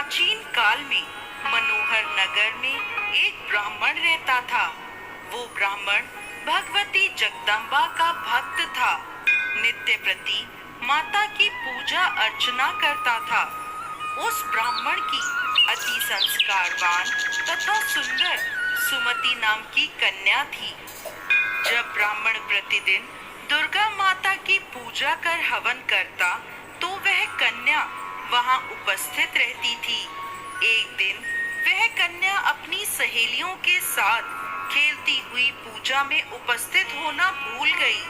प्राचीन काल में मनोहर नगर में एक ब्राह्मण रहता था। वो ब्राह्मण भगवती जगदम्बा का भक्त था। नित्य प्रति माता की पूजा अर्चना करता था। उस ब्राह्मण की अति संस्कारवान तथा सुंदर सुमति नाम की कन्या थी। जब ब्राह्मण प्रतिदिन दुर्गा माता की पूजा कर हवन करता तो वह कन्या वहां उपस्थित रहती थी। एक दिन वह कन्या अपनी सहेलियों के साथ खेलती हुई पूजा में उपस्थित होना भूल गई।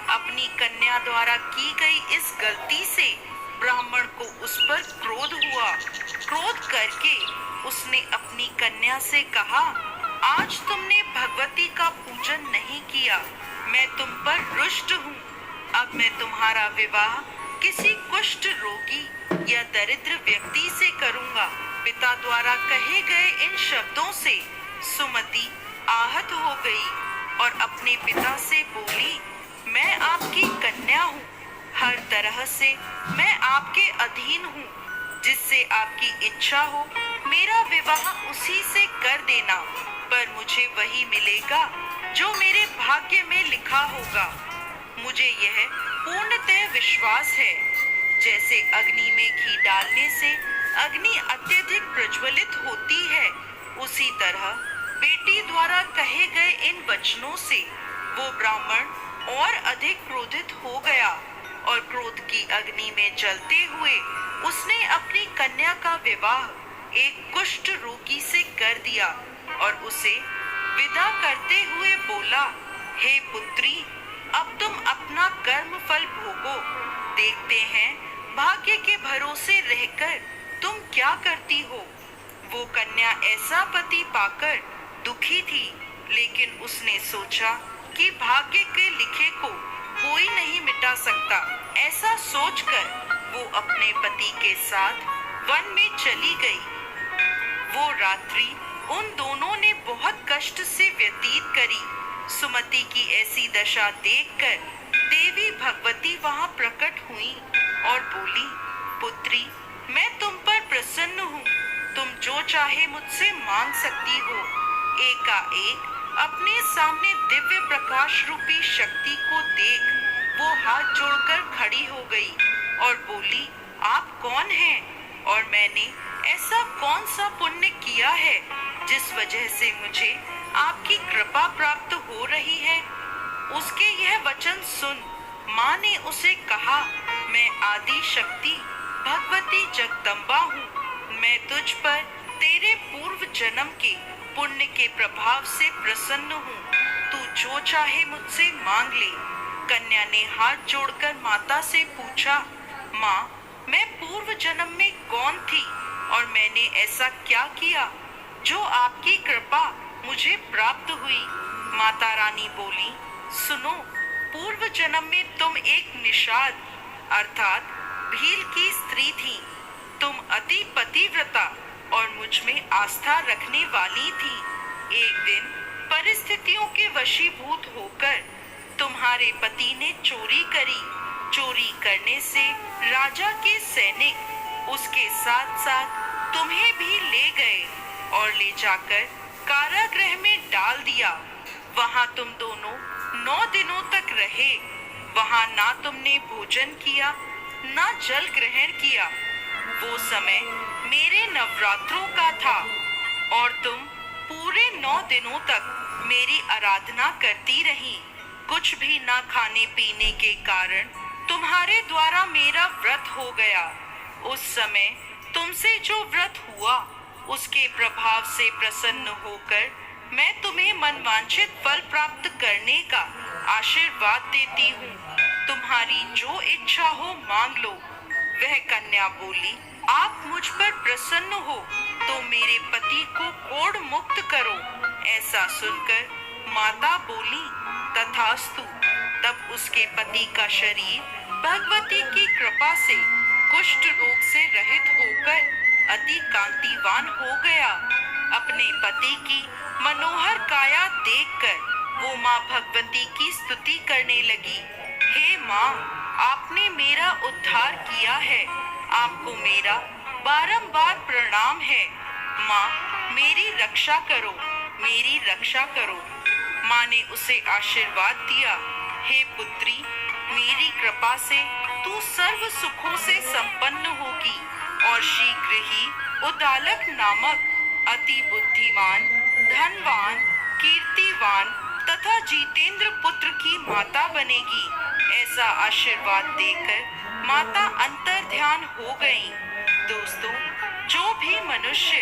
अपनी कन्या द्वारा की गई इस गलती से ब्राह्मण को उस पर क्रोध हुआ। क्रोध करके उसने अपनी कन्या से कहा, आज तुमने भगवती का पूजन नहीं किया, मैं तुम पर रुष्ट हूँ। अब मैं तुम्हारा विवाह किसी कुष्ठ रोगी या दरिद्र व्यक्ति से करूँगा। पिता द्वारा कहे गए इन शब्दों से सुमति आहत हो गई और अपने पिता से बोली, मैं आपकी कन्या हूँ, हर तरह से मैं आपके अधीन हूँ। जिससे आपकी इच्छा हो मेरा विवाह उसी से कर देना, पर मुझे वही मिलेगा जो मेरे भाग्य में लिखा होगा। मुझे यह पूर्णतः विश्वास है, जैसे अग्नि में घी डालने से अग्नि अत्यधिक प्रज्वलित होती है, उसी तरह बेटी द्वारा कहे गए इन वचनों से वो ब्राह्मण और अधिक क्रोधित हो गया और क्रोध की अग्नि में जलते हुए उसने अपनी कन्या का विवाह एक कुष्ठ रोगी से कर दिया और उसे विदा करते हुए बोला, हे पुत्री, अब तुम अपना कर्म फल भोगो। देखते हैं भाग्य के भरोसे रहकर तुम क्या करती हो। वो कन्या ऐसा पति पाकर दुखी थी, लेकिन उसने सोचा कि भाग्य के लिखे को कोई नहीं मिटा सकता। ऐसा सोचकर वो अपने पति के साथ वन में चली गई। वो रात्रि उन दोनों ने बहुत कष्ट से व्यतीत करी। सुमति की ऐसी दशा देखकर देवी भगवती वहां प्रकट हुई और बोली, पुत्री, मैं तुम पर प्रसन्न हूँ, तुम जो चाहे मुझसे मांग सकती हो। एकाएक अपने सामने दिव्य प्रकाश रूपी शक्ति को देख वो हाथ जोड़कर खड़ी हो गई और बोली, आप कौन हैं और मैंने ऐसा कौन सा पुण्य किया है जिस वजह से मुझे आपकी कृपा प्राप्त हो रही है। उसके यह वचन सुन माँ ने उसे कहा, मैं आदि शक्ति भगवती जगदम्बा हूँ। मैं तुझ पर तेरे पूर्व जन्म के पुण्य के प्रभाव से प्रसन्न हूँ। तू जो चाहे मुझसे मांग ले। कन्या ने हाथ जोड़कर माता से पूछा, माँ, मैं पूर्व जन्म में कौन थी और मैंने ऐसा क्या किया जो आपकी कृपा मुझे प्राप्त हुई। माता रानी बोली, सुनो, पूर्व जन्म में तुम एक निषाद अर्थात भील की स्त्री थी। तुम अति पतिव्रता और मुझ में आस्था रखने वाली थी। एक दिन परिस्थितियों के वशीभूत होकर तुम्हारे पति ने चोरी करी। चोरी करने से राजा के सैनिक उसके साथ साथ तुम्हें भी ले गए और ले जाकर कारागृह में डाल दिया। वहां तुम दोनों 9 दिनों तक रहे। वहां ना तुमने भोजन किया ना जल ग्रहण किया। वो समय मेरे नवरात्रों का था और तुम पूरे 9 दिनों तक मेरी आराधना करती रही। कुछ भी ना खाने पीने के कारण तुम्हारे द्वारा मेरा व्रत हो गया। उस समय तुमसे जो व्रत हुआ उसके प्रभाव से प्रसन्न होकर मैं तुम्हें मनवांछित फल प्राप्त करने का आशीर्वाद देती हूँ। तुम्हारी जो इच्छा हो मांग लो। वह कन्या बोली, आप मुझ पर प्रसन्न हो तो मेरे पति को कोढ़ मुक्त करो। ऐसा सुनकर माता बोली, तथास्तु। तब उसके पति का शरीर भगवती की कृपा से कुष्ठ रोग से रहित होकर अति कांतिवान हो गया। अपने पति की मनोहर काया देखकर वो माँ भगवती की स्तुति करने लगी। हे माँ, आपने मेरा उद्धार किया है। आपको मेरा बारंबार प्रणाम है। माँ, मेरी रक्षा करो, मेरी रक्षा करो। माँ ने उसे आशीर्वाद दिया, हे पुत्री, मेरी कृपा से तू सर्व सुखों से संपन्न होगी और शीघ्र ही उदालक नामक अति बुद्धिमान, धनवान, कीर्तिवान तथा जितेंद्र पुत्र की माता बनेगी। ऐसा आशीर्वाद देकर माता अंतर ध्यान हो गईं। दोस्तों, जो भी मनुष्य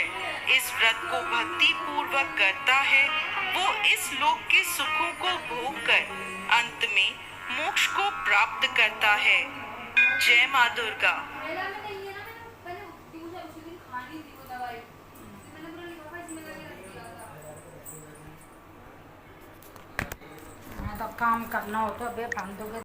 इस व्रत को भक्ति पूर्वक करता है, वो इस लोक के सुखों को भोग कर अंत में मोक्ष को प्राप्त करता है। जय माँ दुर्गा। तो काम करना हो तो बे फालतू के